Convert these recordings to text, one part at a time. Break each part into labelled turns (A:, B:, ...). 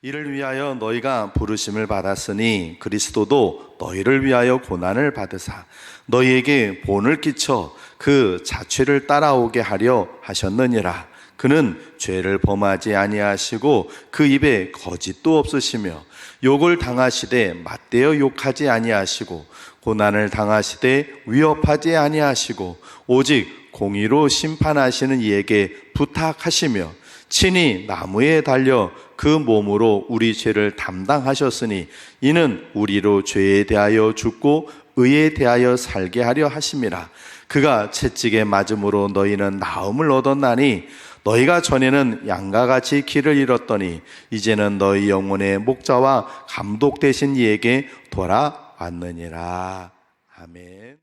A: 이를 위하여 너희가 부르심을 받았으니 그리스도도 너희를 위하여 고난을 받으사 너희에게 본을 끼쳐 그 자취를 따라오게 하려 하셨느니라. 그는 죄를 범하지 아니하시고 그 입에 거짓도 없으시며 욕을 당하시되 맞대어 욕하지 아니하시고 고난을 당하시되 위협하지 아니하시고 오직 공의로 심판하시는 이에게 부탁하시며 친히 나무에 달려 그 몸으로 우리 죄를 담당하셨으니 이는 우리로 죄에 대하여 죽고 의에 대하여 살게 하려 하심이라. 그가 채찍에 맞음으로 너희는 나음을 얻었나니 너희가 전에는 양과 같이 길을 잃었더니 이제는 너희 영혼의 목자와 감독 되신 이에게 돌아왔느니라. 아멘.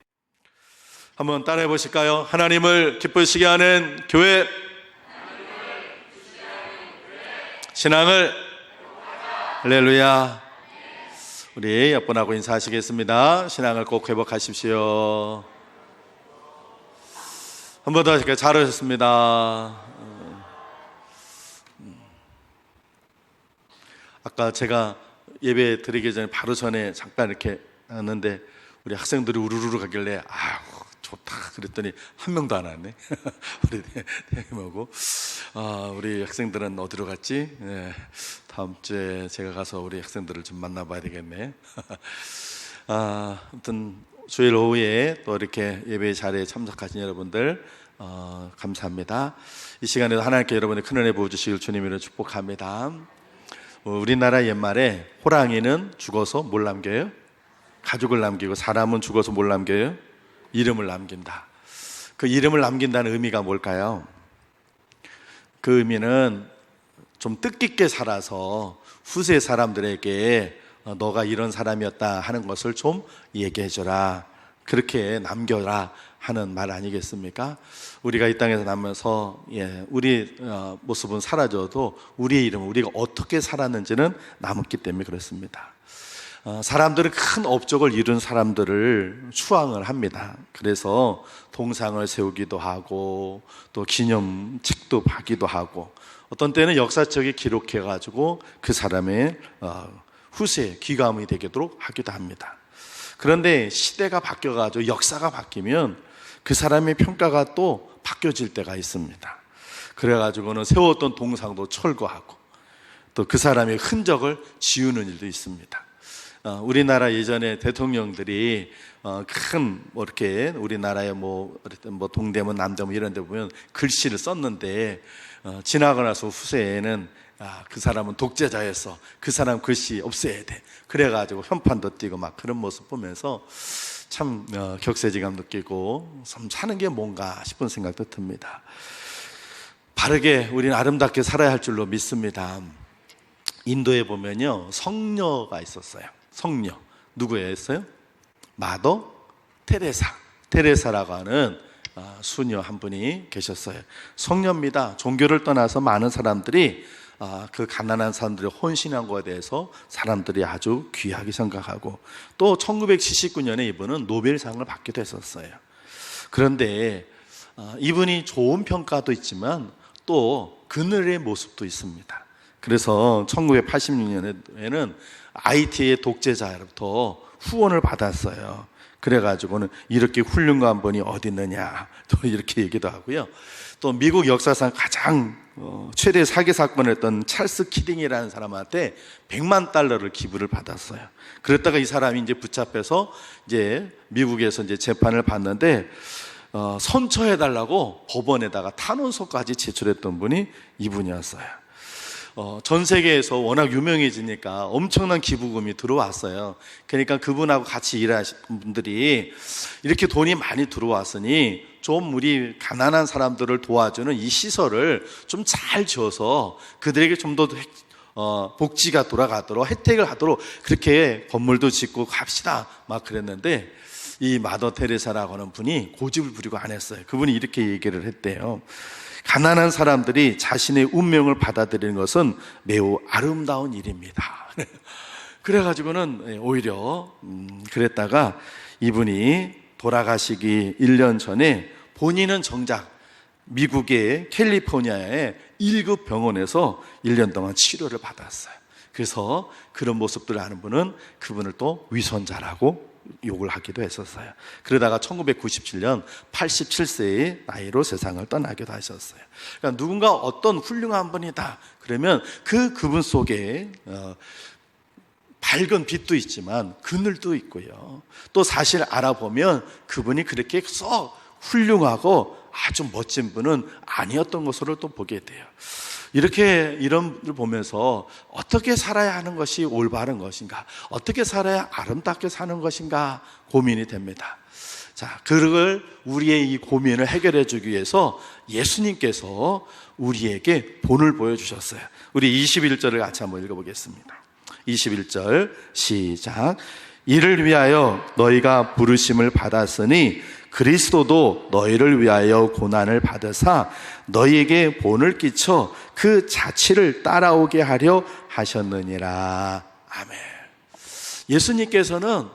A: 한번 따라해 보실까요? 하나님을 기쁘시게 하는 교회, 신앙을 할렐루야. 우리 옆분하고 인사하시겠습니다. 신앙을 꼭 회복하십시오. 한 번 더 하실까요? 잘하셨습니다. 아까 제가 예배 드리기 전에 바로 전에 잠깐 이렇게 하는데 우리 학생들이 우르르 가길래 아우 좋다 그랬더니 한 명도 안 왔네. 우리 대님하고 우리 학생들은 어디로 갔지? 네, 다음 주에 제가 가서 우리 학생들을 좀 만나봐야 되겠네. 아무튼 주일 오후에 또 이렇게 예배 자리에 참석하신 여러분들 감사합니다. 이 시간에도 하나님께 여러분의 큰 은혜 부어주시길 주님으로 축복합니다. 우리나라 옛말에 호랑이는 죽어서 뭘 남겨요? 가죽을 남기고 사람은 죽어서 뭘 남겨요? 이름을 남긴다. 그 이름을 남긴다는 의미가 뭘까요? 그 의미는 좀 뜻깊게 살아서 후세 사람들에게 너가 이런 사람이었다 하는 것을 좀 얘기해줘라, 그렇게 남겨라 하는 말 아니겠습니까? 우리가 이 땅에서 남아서 우리 모습은 사라져도 우리의 이름은 우리가 어떻게 살았는지는 남았기 때문에 그렇습니다. 사람들은 큰 업적을 이룬 사람들을 추앙을 합니다. 그래서 동상을 세우기도 하고 또 기념책도 하기도 하고 어떤 때는 역사책에 기록해가지고 그 사람의 후세 귀감이 되도록 하기도 합니다. 그런데 시대가 바뀌어가지고 역사가 바뀌면 그 사람의 평가가 또 바뀌어질 때가 있습니다. 그래가지고는 세웠던 동상도 철거하고 또 그 사람의 흔적을 지우는 일도 있습니다. 우리나라 예전에 대통령들이 큰 이렇게 우리나라의 동대문 남대문 이런 데 보면 글씨를 썼는데 지나고 나서 후세에는 그 사람은 독재자였어, 그 사람 글씨 없애야 돼, 그래가지고 현판도 띄고 막 그런 모습 보면서 참 격세지감 느끼고 참 사는 게 뭔가 싶은 생각도 듭니다. 바르게 우리는 아름답게 살아야 할 줄로 믿습니다. 인도에 보면요 성녀가 있었어요. 성녀 누구였어요? 마더 테레사라고 하는 수녀 한 분이 계셨어요. 성녀입니다. 종교를 떠나서 많은 사람들이 그 가난한 사람들의 헌신한 것에 대해서 사람들이 아주 귀하게 생각하고 또 1979년에 이분은 노벨상을 받기도 했었어요. 그런데 이분이 좋은 평가도 있지만 또 그늘의 모습도 있습니다. 그래서 1986년에는 IT의 독재자로부터 후원을 받았어요. 그래가지고는 이렇게 훌륭한 분이 어디 있느냐 또 이렇게 얘기도 하고요. 또 미국 역사상 가장 최대 사기 사건을 했던 찰스 키딩이라는 사람한테 $100만 기부를 받았어요. 그랬다가 이 사람이 이제 붙잡혀서 이제 미국에서 이제 재판을 받는데 선처해달라고 법원에다가 탄원서까지 제출했던 분이 이분이었어요. 전 세계에서 워낙 유명해지니까 엄청난 기부금이 들어왔어요. 그러니까 그분하고 같이 일하신 분들이 이렇게 돈이 많이 들어왔으니 좀 우리 가난한 사람들을 도와주는 이 시설을 좀 잘 지어서 그들에게 좀 더 복지가 돌아가도록 혜택을 하도록 그렇게 건물도 짓고 갑시다 막 그랬는데 이 마더 테레사라고 하는 분이 고집을 부리고 안 했어요. 그분이 이렇게 얘기를 했대요. 가난한 사람들이 자신의 운명을 받아들이는 것은 매우 아름다운 일입니다. 그래가지고는 오히려 그랬다가 이분이 돌아가시기 1년 전에 본인은 정작 미국의 캘리포니아의 1급 병원에서 1년 동안 치료를 받았어요. 그래서 그런 모습들을 아는 분은 그분을 또 위선자라고 욕을 하기도 했었어요. 그러다가 1997년 87세의 나이로 세상을 떠나기도 하셨어요. 그러니까 누군가 어떤 훌륭한 분이다 그러면 그분 속에 밝은 빛도 있지만 그늘도 있고요. 또 사실 알아보면 그분이 그렇게 썩 훌륭하고 아주 멋진 분은 아니었던 것으로 또 보게 돼요. 이렇게 이런 걸 보면서 어떻게 살아야 하는 것이 올바른 것인가, 어떻게 살아야 아름답게 사는 것인가 고민이 됩니다. 자, 그걸 우리의 이 고민을 해결해 주기 위해서 예수님께서 우리에게 본을 보여주셨어요. 우리 21절을 같이 한번 읽어보겠습니다. 21절 시작. 이를 위하여 너희가 부르심을 받았으니 그리스도도 너희를 위하여 고난을 받으사 너희에게 본을 끼쳐 그 자취를 따라오게 하려 하셨느니라. 아멘. 예수님께서는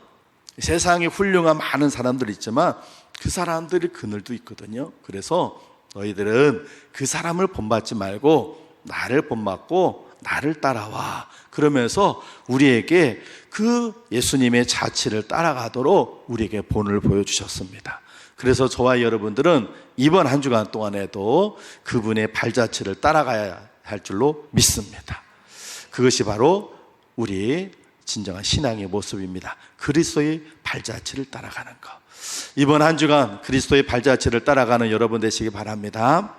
A: 세상에 훌륭한 많은 사람들이 있지만 그 사람들이 그늘도 있거든요. 그래서 너희들은 그 사람을 본받지 말고 나를 본받고 나를 따라와. 그러면서 우리에게 그 예수님의 자취를 따라가도록 우리에게 본을 보여주셨습니다. 그래서 저와 여러분들은 이번 한 주간 동안에도 그분의 발자취를 따라가야 할 줄로 믿습니다. 그것이 바로 우리 진정한 신앙의 모습입니다. 그리스도의 발자취를 따라가는 것. 이번 한 주간 그리스도의 발자취를 따라가는 여러분 되시기 바랍니다.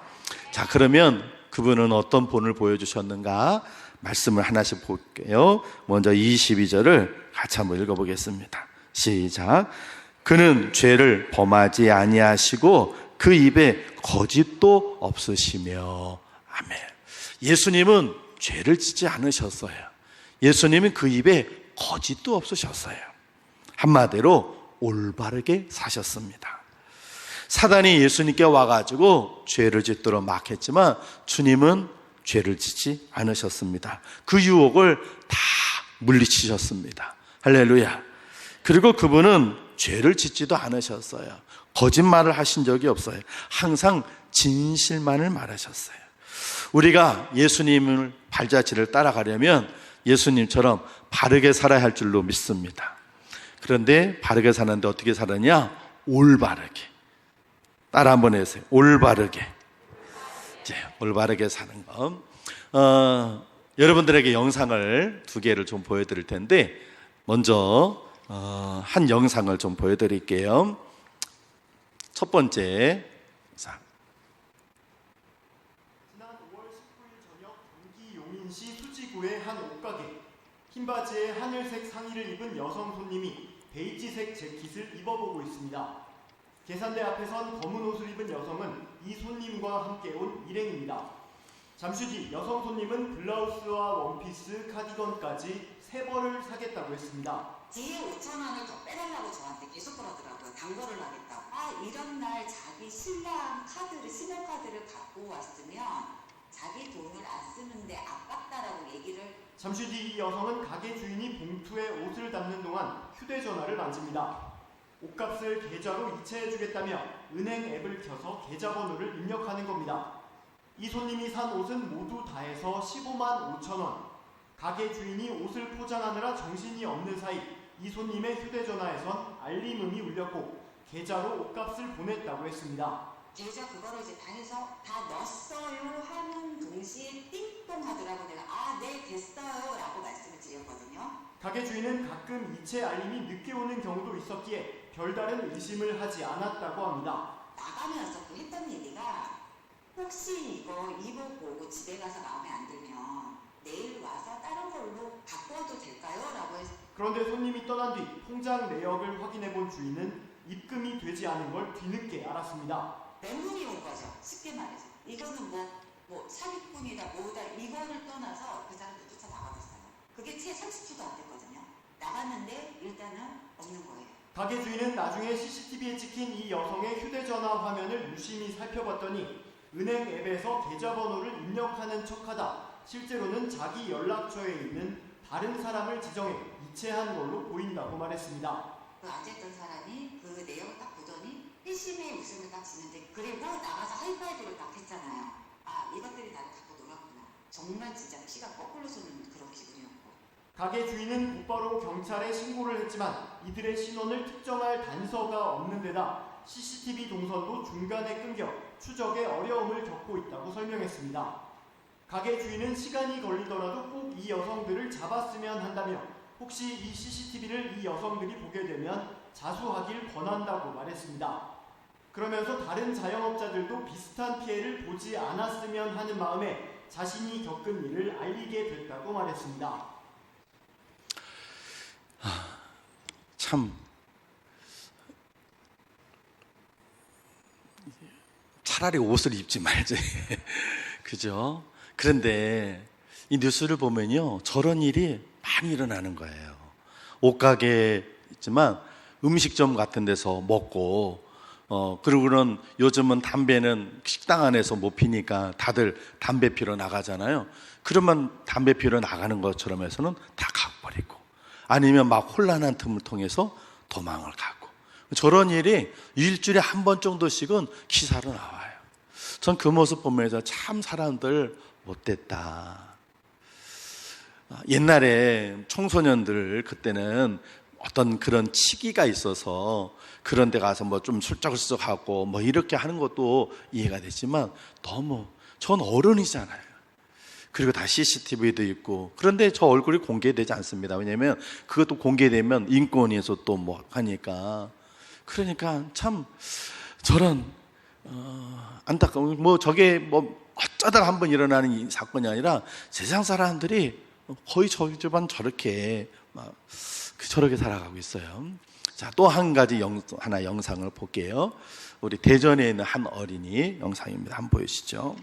A: 자, 그러면 그분은 어떤 본을 보여주셨는가 말씀을 하나씩 볼게요. 먼저 22절을 같이 한번 읽어보겠습니다. 시작. 그는 죄를 범하지 아니하시고 그 입에 거짓도 없으시며. 아멘. 예수님은 죄를 짓지 않으셨어요. 예수님은 그 입에 거짓도 없으셨어요. 한마디로 올바르게 사셨습니다. 사단이 예수님께 와가지고 죄를 짓도록 막 했지만 주님은 죄를 짓지 않으셨습니다. 그 유혹을 다 물리치셨습니다. 할렐루야. 그리고 그분은 죄를 짓지도 않으셨어요. 거짓말을 하신 적이 없어요. 항상 진실만을 말하셨어요. 우리가 예수님을 발자취를 따라가려면 예수님처럼 바르게 살아야 할 줄로 믿습니다. 그런데 바르게 사는데 어떻게 살았냐? 올바르게. 따라 한번 해주세요. 올바르게. 이제 올바르게 사는 것. 여러분들에게 영상을 2개를 좀 보여드릴 텐데 먼저 한 영상을 좀 보여드릴게요. 첫 번째. 자.
B: 지난 5월 19일 저녁 경기 용인시 수지구의 한 옷가게. 흰 바지에 하늘색 상의를 입은 여성 손님이 베이지색 재킷을 입어보고 있습니다. 계산대 앞에선 검은 옷을 입은 여성은 이 손님과 함께 온 일행입니다. 잠시 뒤 여성 손님은 블라우스와 원피스, 카디건까지 3벌을 사겠다고 했습니다.
C: 뒤에 5,000원을 더 빼달라고 저한테 계속 그러더라고요. 당거를 하겠다고. 이런 날 자기 신랑 카드를, 신용카드를 갖고 왔으면 자기 돈을 안 쓰는데 아깝다라고 얘기를.
B: 잠시 뒤 이 여성은 가게 주인이 봉투에 옷을 담는 동안 휴대전화를 만집니다. 옷값을 계좌로 이체해주겠다며 은행 앱을 켜서 계좌번호를 입력하는 겁니다. 이 손님이 산 옷은 모두 다 해서 15만 5천 원. 가게 주인이 옷을 포장하느라 정신이 없는 사이 이 손님의 휴대전화에선 알림음이 울렸고 계좌로 옷값을 보냈다고 했습니다.
C: 계좌 그거를 이제 당해서 다 넣었어요 하는 동시에 띵동 하더라고. 내가 네 됐어요 라고 말씀을 드렸거든요.
B: 가게 주인은 가끔 이체 알림이 늦게 오는 경우도 있었기에 별다른 의심을 하지 않았다고 합니다.
C: 나가면서 했던 얘기가 혹시 이거 입어보고 집에 가서 마음에 안 들면 내일 와서 다른 걸로 바꿔도 될까요? 라고 해서.
B: 그런데 손님이 떠난 뒤 통장 내역을 확인해본 주인은 입금이 되지 않은 걸 뒤늦게 알았습니다.
C: 맹문이 온 거죠. 쉽게 말해서. 이거는 뭐 사기꾼이다 뭐다 이거를 떠나서 그 사람들 쫓아나가봤어요. 그게 채 30초도 안 됐거든요. 나갔는데 일단은 없는 거예요.
B: 가게 주인은 나중에 CCTV에 찍힌 이 여성의 휴대전화 화면을 유심히 살펴봤더니 은행 앱에서 계좌번호를 입력하는 척하다 실제로는 자기 연락처에 있는 다른 사람을 지정해 이체한 걸로 보인다고 말했습니다.
C: 그 앉아있던 사람이 그 내용을 딱 보더니 회심의 웃음을 딱 짓는데 그리고 나가서 하이파이브를 딱 했잖아요. 이것들이 나를 갖고 놀았구나. 정말 진짜 피가 거꾸로 솟는 그런 기분이었고
B: 가게 주인은 곧바로 경찰에 신고를 했지만 이들의 신원을 특정할 단서가 없는 데다 CCTV 동선도 중간에 끊겨 추적에 어려움을 겪고 있다고 설명했습니다. 가게 주인은 시간이 걸리더라도 꼭 이 여성들을 잡았으면 한다며 혹시 이 CCTV를 이 여성들이 보게 되면 자수하길 권한다고 말했습니다. 그러면서 다른 자영업자들도 비슷한 피해를 보지 않았으면 하는 마음에 자신이 겪은 일을 알리게 됐다고 말했습니다.
A: 참 차라리 옷을 입지 말지. 그죠? 그런데 이 뉴스를 보면요, 저런 일이 많이 일어나는 거예요. 옷가게 있지만 음식점 같은 데서 먹고 그리고는 요즘은 담배는 식당 안에서 못 피니까 다들 담배 피러 나가잖아요. 그러면 담배 피러 나가는 것처럼 해서는 다 가버리고, 아니면 막 혼란한 틈을 통해서 도망을 가고, 저런 일이 일주일에 한 번 정도씩은 기사로 나와요. 전 그 모습 보면서 참 사람들 못됐다. 옛날에 청소년들 그때는 어떤 그런 치기가 있어서 그런 데 가서 뭐 좀 술쩍술쩍하고 뭐 이렇게 하는 것도 이해가 되지만, 너무 전 어른이잖아요. 그리고 다 CCTV도 있고, 그런데 저 얼굴이 공개되지 않습니다. 왜냐하면 그것도 공개되면 인권위에서 또 뭐 하니까. 그러니까 참 저런 안타까운, 뭐 저게 뭐 어쩌다가 한번 일어나는 이 사건이 아니라 세상 사람들이 거의 저희 집안 저렇게 저렇게 살아가고 있어요. 자, 또 한 가지 하나 영상을 볼게요. 우리 대전에 있는 한 어린이 영상입니다. 한번 보여주시죠.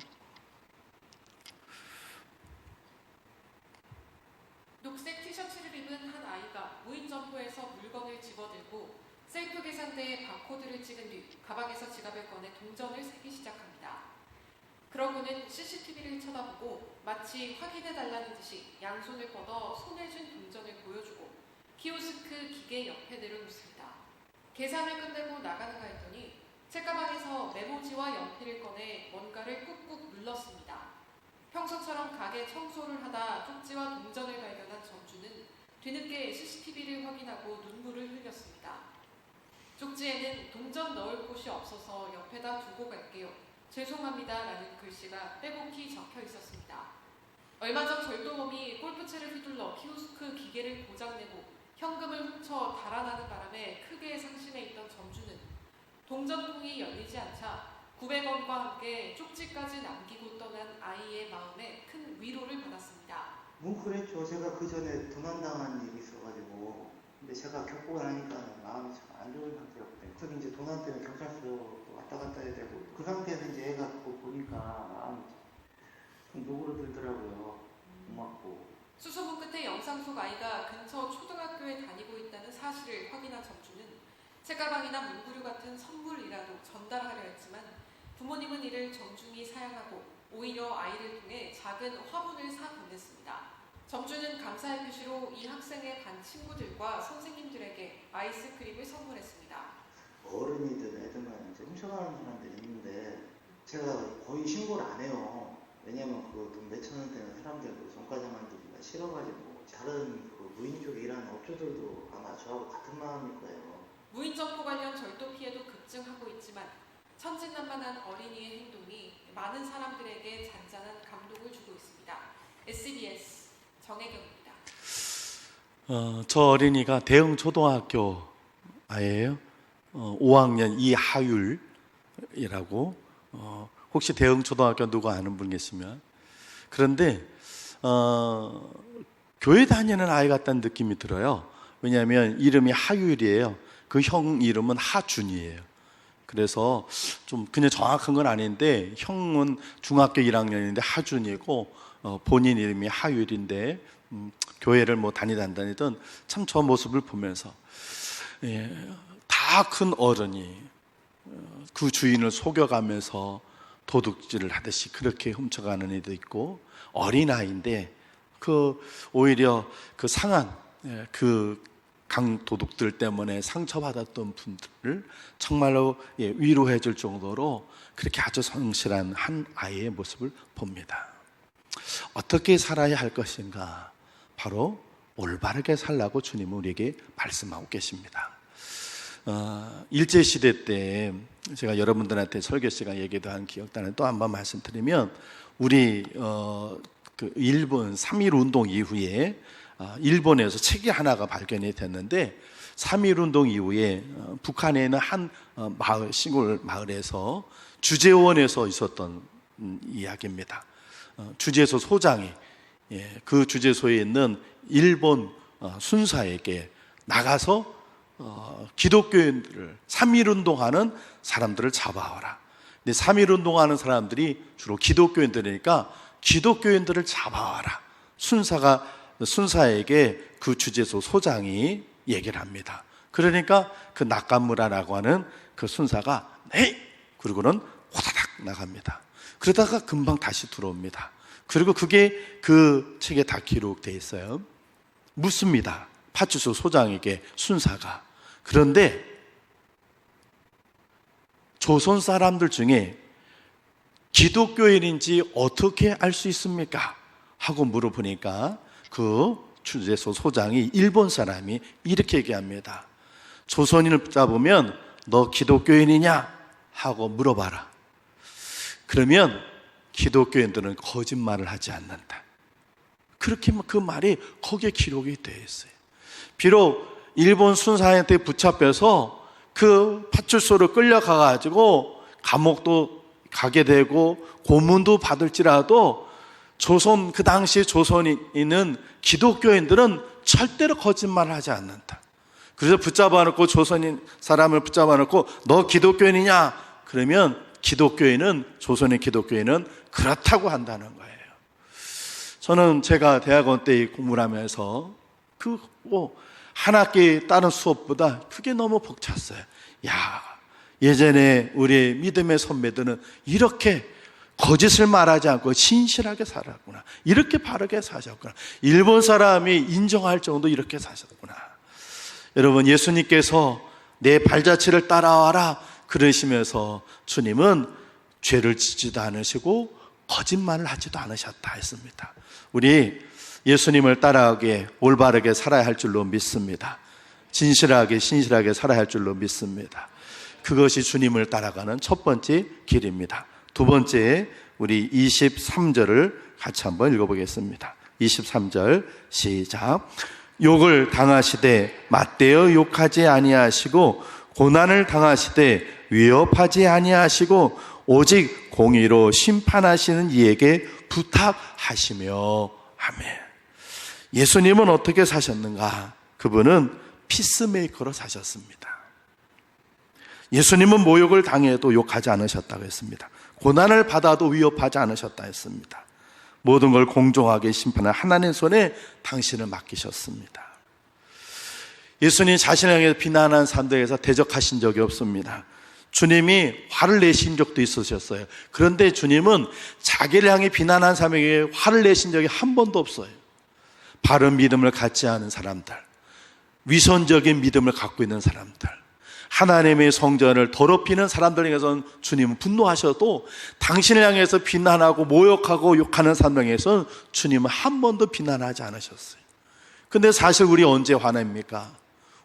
D: 녹색 티셔츠를 입은 한 아이가 무인 점포에서 물건을 집어들고 셀프 계산대에 바코드를 찍은 뒤 가방에서 지갑을 꺼내 동전을 세기 시작합니다. 그러고는 CCTV를 쳐다보고 마치 확인해달라는 듯이 양손을 뻗어 손에 쥔 동전을 보여주고 키오스크 기계 옆에 내려놓습니다. 계산을 끝내고 나가는가 했더니 책가방에서 메모지와 연필을 꺼내 뭔가를 꾹꾹 눌렀습니다. 평소처럼 가게 청소를 하다 쪽지와 동전을 발견한 점주는 뒤늦게 CCTV를 확인하고 눈물을 흘렸습니다. 쪽지에는 동전 넣을 곳이 없어서 옆에다 두고 갈게요. 죄송합니다 라는 글씨가 빼곡히 적혀 있었습니다. 얼마 전 절도범이 골프채를 휘둘러 키오스크 기계를 고장내고 현금을 훔쳐 달아나는 바람에 크게 상심해 있던 점주는 동전통이 열리지 않자 900원과 함께 쪽지까지 남기고 떠난 아이의 마음에 큰 위로를 받았습니다.
E: 뭉클했죠. 제가 그 전에 도난당한 일이 있어가지고, 근데 제가 겪고 나니까 마음이 참 안 좋은 상태였거든요. 저기 이제 도난 때문에 경찰서 왔다 갔다 해야 되고, 그 상태에서 이제 애가 그거 보니까 마음이 좀 노그러들더라고요. 고맙고.
D: 수소문 끝에 영상 속 아이가 근처 초등학교에 다니고 있다는 사실을 확인한 점주는 책가방이나 문구류 같은 선물이라도 전달하려 했지만 부모님은 이를 정중히 사양하고 오히려 아이를 통해 작은 화분을 사 건넸습니다. 점주는 감사의 표시로 이 학생의 반 친구들과 선생님들에게 아이스크림을 선물했습니다.
E: 어른이든 애들만 이제 훔쳐가는 사람들이 있는데 제가 거의 신고를 안 해요. 왜냐면 그거 돈 몇천 원대는 사람들도 손가락 만들기가 싫어가지고. 다른 그 무인 쪽에 일하는 업주들도 아마 저하고 같은 마음일 거예요.
D: 무인 점포 관련 절도 피해도 급증하고 있지만 천진난만한 어린이의 행동이 많은 사람들에게 잔잔한 감동을 주고 있습니다. SBS 정혜경입니다.
A: 저 어린이가 대흥 초등학교 아이예요. 5학년 이하율이라고. 혹시 대흥 초등학교 누가 아는 분 계시면. 그런데 교회 다니는 아이 같다는 느낌이 들어요. 왜냐하면 이름이 하율이에요. 그 형 이름은 하준이에요. 그래서 좀 그냥 정확한 건 아닌데 형은 중학교 1학년인데 하준이고 본인 이름이 하율인데 교회를 뭐 다니든 참 저 모습을 보면서 다 큰 어른이 그 주인을 속여가면서 도둑질을 하듯이 그렇게 훔쳐가는 애도 있고, 어린아이인데 오히려 그 상한 그 강도둑들 때문에 상처받았던 분들을 정말로 위로해 줄 정도로 그렇게 아주 성실한 한 아이의 모습을 봅니다. 어떻게 살아야 할 것인가? 바로 올바르게 살라고 주님은 우리에게 말씀하고 계십니다. 일제시대 때 제가 여러분들한테 설교 시간 얘기도 한 기억나는 또 한 번 말씀드리면 우리 그 일본 3.1 운동 이후에 일본에서 책이 하나가 발견이 됐는데 3.1 운동 이후에 북한에 있는 한 마을, 시골 마을에서 주재원에서 있었던 이야기입니다. 주재소 소장이 그 주재소에 있는 일본 순사에게 나가서 기독교인들을 3.1 운동하는 사람들을 잡아와라. 근데 3.1 운동하는 사람들이 주로 기독교인들이니까 기독교인들을 잡아와라. 순사에게 그 주재소 소장이 얘기를 합니다. 그러니까 그 나카무라라고 하는 그 순사가 네! 그러고는 호다닥 나갑니다. 그러다가 금방 다시 들어옵니다. 그리고 그게 그 책에 다 기록되어 있어요. 묻습니다. 파출소 소장에게 순사가. 그런데 조선 사람들 중에 기독교인인지 어떻게 알 수 있습니까? 하고 물어보니까 그 주재소 소장이 일본 사람이 이렇게 얘기합니다. 조선인을 잡으면 너 기독교인이냐? 하고 물어봐라. 그러면 기독교인들은 거짓말을 하지 않는다. 그렇게 그 말이 거기에 기록이 되어 있어요. 비록 일본 순사한테 붙잡혀서 그 파출소로 끌려가가지고 감옥도 가게 되고 고문도 받을지라도 조선, 그 당시 조선에 있는 기독교인들은 절대로 거짓말을 하지 않는다. 그래서 붙잡아놓고 조선인 사람을 붙잡아놓고 너 기독교인이냐? 그러면 기독교인은, 조선의 기독교인은 그렇다고 한다는 거예요. 저는 제가 대학원 때 공부를 하면서 한 학기 다른 수업보다 그게 너무 벅찼어요. 야, 예전에 우리 믿음의 선배들은 이렇게 거짓을 말하지 않고 신실하게 살았구나. 이렇게 바르게 사셨구나. 일본 사람이 인정할 정도 이렇게 사셨구나. 여러분, 예수님께서 내 발자취를 따라와라 그러시면서 주님은 죄를 짓지도 않으시고 거짓말을 하지도 않으셨다 했습니다. 우리 예수님을 따라가기에 올바르게 살아야 할 줄로 믿습니다. 진실하게 신실하게 살아야 할 줄로 믿습니다. 그것이 주님을 따라가는 첫 번째 길입니다. 두 번째, 우리 23절을 같이 한번 읽어보겠습니다. 23절 시작. 욕을 당하시되 맞대어 욕하지 아니하시고 고난을 당하시되 위협하지 아니하시고 오직 공의로 심판하시는 이에게 부탁하시며. 아멘. 예수님은 어떻게 사셨는가? 그분은 피스메이커로 사셨습니다. 예수님은 모욕을 당해도 욕하지 않으셨다고 했습니다. 고난을 받아도 위협하지 않으셨다 했습니다. 모든 걸 공정하게 심판한 하나님 손에 당신을 맡기셨습니다. 예수님 자신을 향해 비난한 사람들에게서 대적하신 적이 없습니다. 주님이 화를 내신 적도 있으셨어요. 그런데 주님은 자기를 향해 비난한 사람에게 화를 내신 적이 한 번도 없어요. 바른 믿음을 갖지 않은 사람들, 위선적인 믿음을 갖고 있는 사람들, 하나님의 성전을 더럽히는 사람들에게서는 주님은 분노하셔도 당신을 향해서 비난하고 모욕하고 욕하는 사람에게서는 주님은 한 번도 비난하지 않으셨어요. 근데 사실 우리 언제 화냅니까?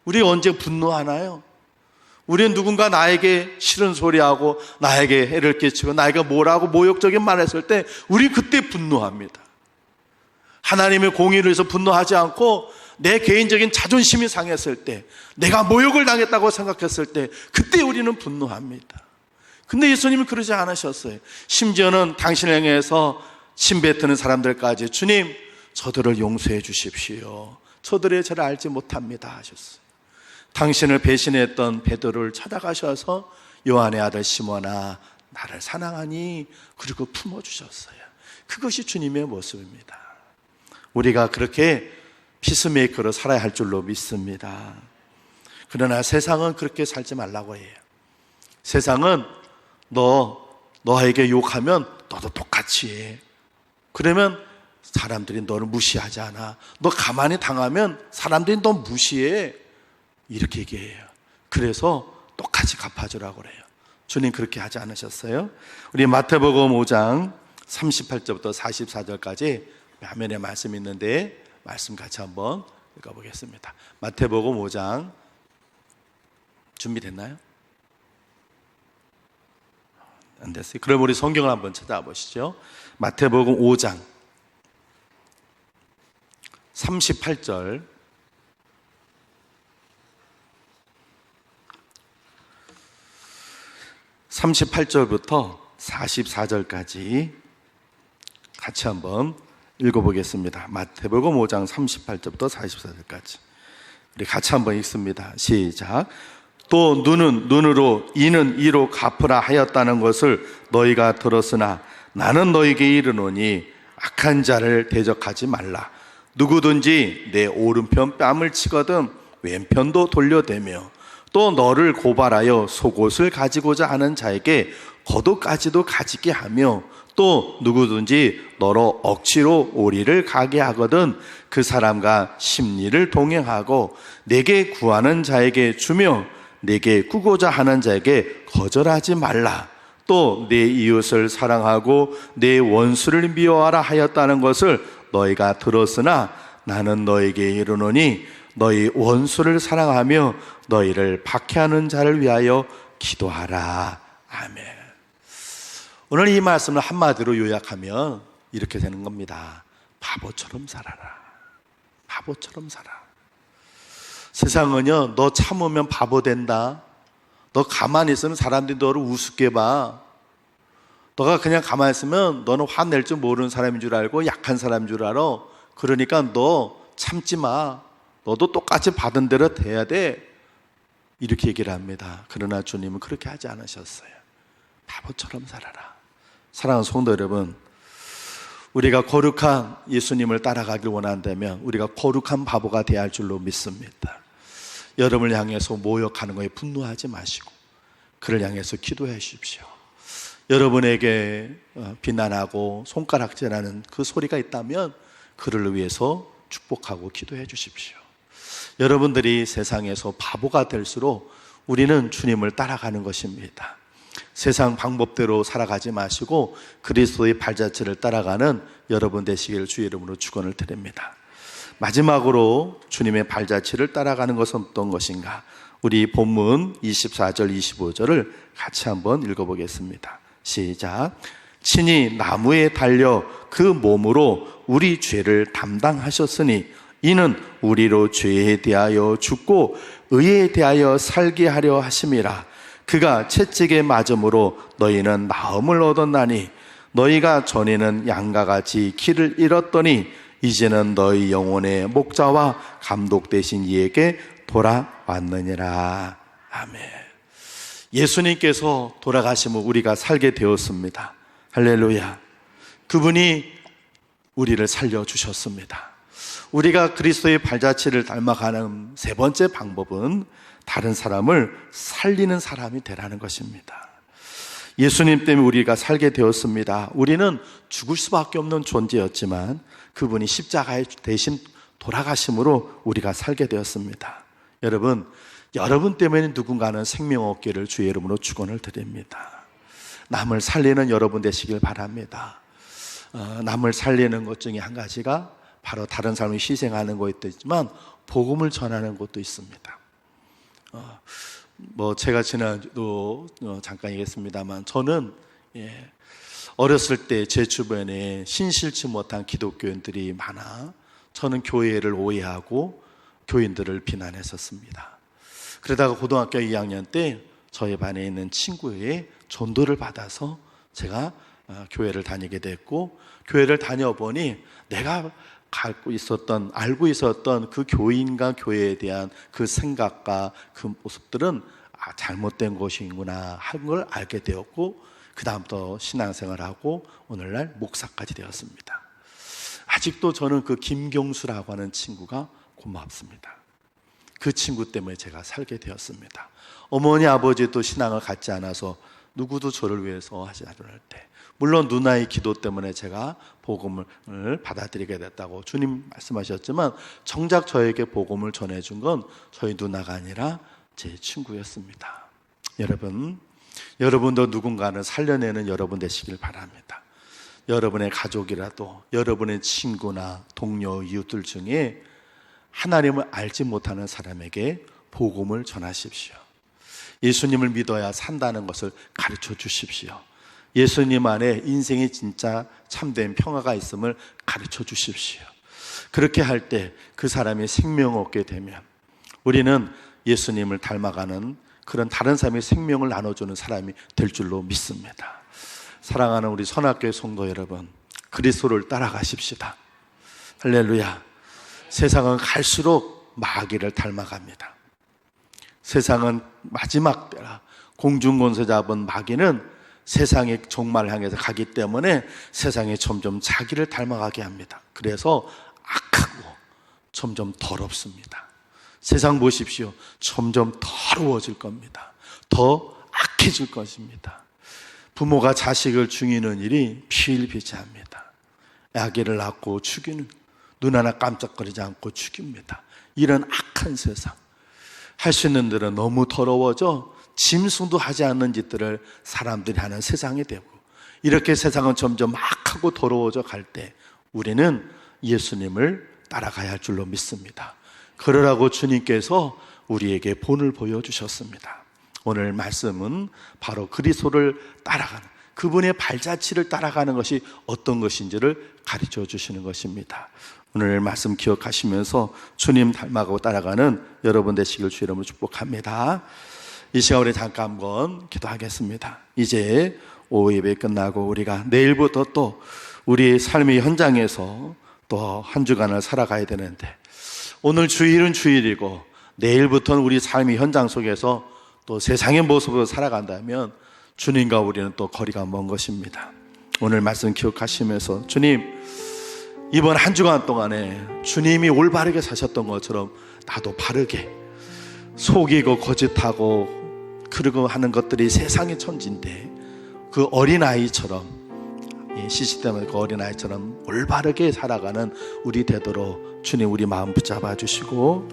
A: 우리 언제 분노하나요? 우리는 누군가 나에게 싫은 소리하고 나에게 해를 끼치고 나에게 뭐라고 모욕적인 말 했을 때 우리 그때 분노합니다. 하나님의 공의를 위해서 분노하지 않고 내 개인적인 자존심이 상했을 때, 내가 모욕을 당했다고 생각했을 때 그때 우리는 분노합니다. 근데 예수님은 그러지 않으셨어요. 심지어는 당신을 향해서 침뱉는 사람들까지 주님, 저들을 용서해 주십시오. 저들의 죄를 알지 못합니다 하셨어요. 당신을 배신했던 베드로를 찾아가셔서 요한의 아들 시몬아, 나를 사랑하니? 그리고 품어주셨어요. 그것이 주님의 모습입니다. 우리가 그렇게 피스메이커로 살아야 할 줄로 믿습니다. 그러나 세상은 그렇게 살지 말라고 해요. 세상은 너에게 욕하면 너도 똑같이 해. 그러면 사람들이 너를 무시하지 않아. 너 가만히 당하면 사람들이 너 무시해. 이렇게 얘기해요. 그래서 똑같이 갚아주라고 그래요. 주님 그렇게 하지 않으셨어요? 우리 마태복음 5장 38절부터 44절까지 화면에 말씀이 있는데 말씀 같이 한번 읽어보겠습니다. 마태복음 5장 준비됐나요? 안 됐어요. 그럼 우리 성경을 한번 찾아보시죠. 마태복음 5장 38절 38절부터 44절까지 같이 한번 읽어보겠습니다. 마태복음 5장 38절부터 44절까지 우리 같이 한번 읽습니다. 시작. 또 눈은 눈으로 이는 이로 갚으라 하였다는 것을 너희가 들었으나 나는 너희에게 이르노니 악한 자를 대적하지 말라. 누구든지 내 오른편 뺨을 치거든 왼편도 돌려대며 또 너를 고발하여 속옷을 가지고자 하는 자에게 겉옷까지도 가지게 하며 또 누구든지 너로 억지로 오리를 가게 하거든 그 사람과 심리를 동행하고 내게 구하는 자에게 주며 내게 꾸고자 하는 자에게 거절하지 말라. 또 내 이웃을 사랑하고 내 원수를 미워하라 하였다는 것을 너희가 들었으나 나는 너에게 이르노니 너희 원수를 사랑하며 너희를 박해하는 자를 위하여 기도하라. 아멘. 오늘 이 말씀을 한마디로 요약하면 이렇게 되는 겁니다. 바보처럼 살아라. 바보처럼 살아. 세상은요, 너 참으면 바보 된다. 너 가만히 있으면 사람들이 너를 우습게 봐. 너가 그냥 가만히 있으면 너는 화낼 줄 모르는 사람인 줄 알고 약한 사람인 줄 알아. 그러니까 너 참지 마. 너도 똑같이 받은 대로 돼야 돼. 이렇게 얘기를 합니다. 그러나 주님은 그렇게 하지 않으셨어요. 바보처럼 살아라. 사랑하는 성도 여러분, 우리가 거룩한 예수님을 따라가길 원한다면 우리가 거룩한 바보가 되어야 할 줄로 믿습니다. 여러분을 향해서 모욕하는 거에 분노하지 마시고 그를 향해서 기도해 주십시오. 여러분에게 비난하고 손가락질하는 그 소리가 있다면 그를 위해서 축복하고 기도해 주십시오. 여러분들이 세상에서 바보가 될수록 우리는 주님을 따라가는 것입니다. 세상 방법대로 살아가지 마시고 그리스도의 발자취를 따라가는 여러분 되시기를 주의 이름으로 축원을 드립니다. 마지막으로 주님의 발자취를 따라가는 것은 어떤 것인가? 우리 본문 24절 25절을 같이 한번 읽어보겠습니다. 시작. 친히 나무에 달려 그 몸으로 우리 죄를 담당하셨으니 이는 우리로 죄에 대하여 죽고 의에 대하여 살게 하려 하심이라. 그가 채찍에 맞음으로 너희는 나음을 얻었나니 너희가 전에는 양과 같이 길을 잃었더니 이제는 너희 영혼의 목자와 감독 되신 이에게 돌아왔느니라. 아멘. 예수님께서 돌아가심을 우리가 살게 되었습니다. 할렐루야. 그분이 우리를 살려주셨습니다. 우리가 그리스도의 발자취를 닮아가는 세 번째 방법은 다른 사람을 살리는 사람이 되라는 것입니다. 예수님 때문에 우리가 살게 되었습니다. 우리는 죽을 수밖에 없는 존재였지만 그분이 십자가에 대신 돌아가심으로 우리가 살게 되었습니다. 여러분 때문에 누군가는 생명 얻기를 주의 이름으로 축원을 드립니다. 남을 살리는 여러분 되시길 바랍니다. 남을 살리는 것 중에 한 가지가 바로 다른 사람을 희생하는 것도 있지만 복음을 전하는 것도 있습니다. 제가 지난주도 잠깐 얘기했습니다만 저는 어렸을 때 제 주변에 신실치 못한 기독교인들이 많아 저는 교회를 오해하고 교인들을 비난했었습니다. 그러다가 고등학교 2학년 때 저희 반에 있는 친구의 전도를 받아서 제가 교회를 다니게 됐고 교회를 다녀보니 내가 알고 있었던 그 교인과 교회에 대한 그 생각과 그 모습들은 잘못된 것이구나 하는 걸 알게 되었고 그 다음부터 신앙생활하고 오늘날 목사까지 되었습니다. 아직도 저는 그 김경수라고 하는 친구가 고맙습니다. 그 친구 때문에 제가 살게 되었습니다. 어머니 아버지도 신앙을 갖지 않아서 누구도 저를 위해서 하지 않을 때 물론 누나의 기도 때문에 제가 복음을 받아들이게 됐다고 주님 말씀하셨지만 정작 저에게 복음을 전해준 건 저희 누나가 아니라 제 친구였습니다. 여러분도 누군가를 살려내는 여러분 되시길 바랍니다. 여러분의 가족이라도 여러분의 친구나 동료, 이웃들 중에 하나님을 알지 못하는 사람에게 복음을 전하십시오. 예수님을 믿어야 산다는 것을 가르쳐 주십시오. 예수님 안에 인생의 진짜 참된 평화가 있음을 가르쳐 주십시오. 그렇게 할 때 그 사람이 생명을 얻게 되면 우리는 예수님을 닮아가는 그런 다른 사람의 생명을 나눠주는 사람이 될 줄로 믿습니다. 사랑하는 우리 선악교회 성도 여러분, 그리스도를 따라가십시다. 할렐루야. 세상은 갈수록 마귀를 닮아갑니다. 세상은 마지막 때라 공중권세 잡은 마귀는 세상의 종말을 향해서 가기 때문에 세상에 점점 자기를 닮아가게 합니다. 그래서 악하고 점점 더럽습니다. 세상 보십시오. 점점 더러워질 겁니다. 더 악해질 것입니다. 부모가 자식을 죽이는 일이 비일비재합니다. 아기를 낳고 죽이는, 눈 하나 깜짝거리지 않고 죽입니다. 이런 악한 세상, 할 수 있는 일은 너무 더러워져 짐승도 하지 않는 짓들을 사람들이 하는 세상이 되고, 이렇게 세상은 점점 악하고 더러워져 갈 때 우리는 예수님을 따라가야 할 줄로 믿습니다. 그러라고 주님께서 우리에게 본을 보여주셨습니다. 오늘 말씀은 바로 그리스도를 따라가는, 그분의 발자취를 따라가는 것이 어떤 것인지를 가르쳐 주시는 것입니다. 오늘 말씀 기억하시면서 주님 닮아가고 따라가는 여러분 되시길 주 이름으로 축복합니다. 이 시간 우리 잠깐 한번 기도하겠습니다. 이제 오후 예배 끝나고 우리가 내일부터 또 우리의 삶의 현장에서 또 한 주간을 살아가야 되는데, 오늘 주일은 주일이고 내일부터는 우리 삶의 현장 속에서 또 세상의 모습으로 살아간다면 주님과 우리는 또 거리가 먼 것입니다. 오늘 말씀 기억하시면서 주님, 이번 한 주간 동안에 주님이 올바르게 사셨던 것처럼 나도 바르게, 속이고 거짓하고 그러고 하는 것들이 세상의 천지인데 그 어린아이처럼, 시시때문에 그 어린아이처럼 올바르게 살아가는 우리 되도록 주님 우리 마음 붙잡아 주시고,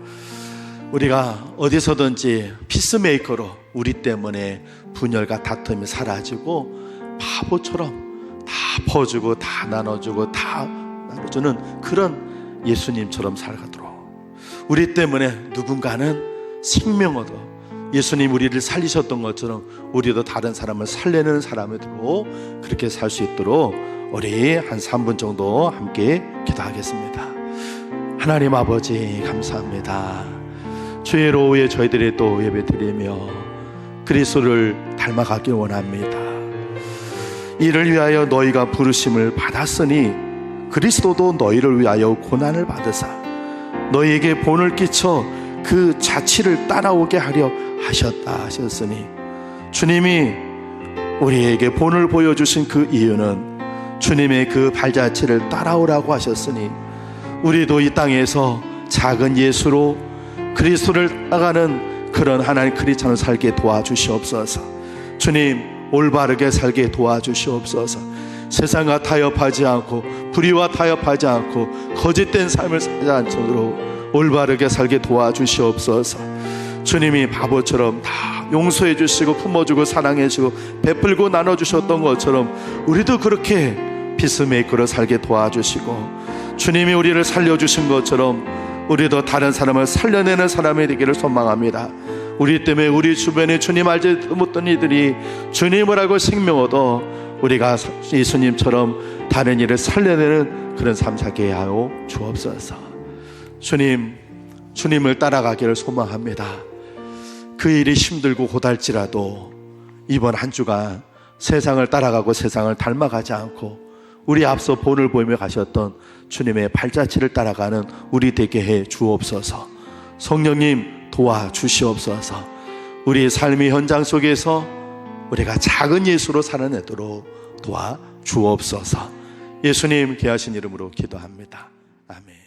A: 우리가 어디서든지 피스메이커로 우리 때문에 분열과 다툼이 사라지고 바보처럼 다 퍼주고 다 나눠주고 다 나눠주는 그런 예수님처럼 살아가도록, 우리 때문에 누군가는 생명 얻어 예수님 우리를 살리셨던 것처럼 우리도 다른 사람을 살리는 사람이 되고 그렇게 살 수 있도록 우리 한 3분 정도 함께 기도하겠습니다. 하나님 아버지 감사합니다. 주의 오후에 저희들이 또 예배드리며 그리스도를 닮아가길 원합니다. 이를 위하여 너희가 부르심을 받았으니 그리스도도 너희를 위하여 고난을 받으사 너희에게 본을 끼쳐 그 자취를 따라오게 하려 하셨다 하셨으니, 주님이 우리에게 본을 보여주신 그 이유는 주님의 그 발자취를 따라오라고 하셨으니, 우리도 이 땅에서 작은 예수로 그리스도를 따라가는 그런 하나님 크리스찬을 살게 도와주시옵소서. 주님, 올바르게 살게 도와주시옵소서. 세상과 타협하지 않고 불의와 타협하지 않고 거짓된 삶을 살지 않도록 올바르게 살게 도와주시옵소서. 주님이 바보처럼 다 용서해 주시고 품어주고 사랑해 주시고 베풀고 나눠주셨던 것처럼 우리도 그렇게 피스메이커로 살게 도와주시고, 주님이 우리를 살려주신 것처럼 우리도 다른 사람을 살려내는 사람이 되기를 소망합니다. 우리 때문에 우리 주변에 주님 알지 못한 이들이 주님을 알고 생명 얻어 우리가 예수님처럼 다른 일을 살려내는 그런 삶 살게 하여 주옵소서. 주님, 주님을 따라가기를 소망합니다. 그 일이 힘들고 고달지라도 이번 한 주간 세상을 따라가고 세상을 닮아가지 않고 우리 앞서 본을 보이며 가셨던 주님의 발자취를 따라가는 우리 되게 해 주옵소서. 성령님 도와주시옵소서. 우리의 삶의 현장 속에서 우리가 작은 예수로 살아내도록 도와주옵소서. 예수님 귀하신 이름으로 기도합니다. 아멘.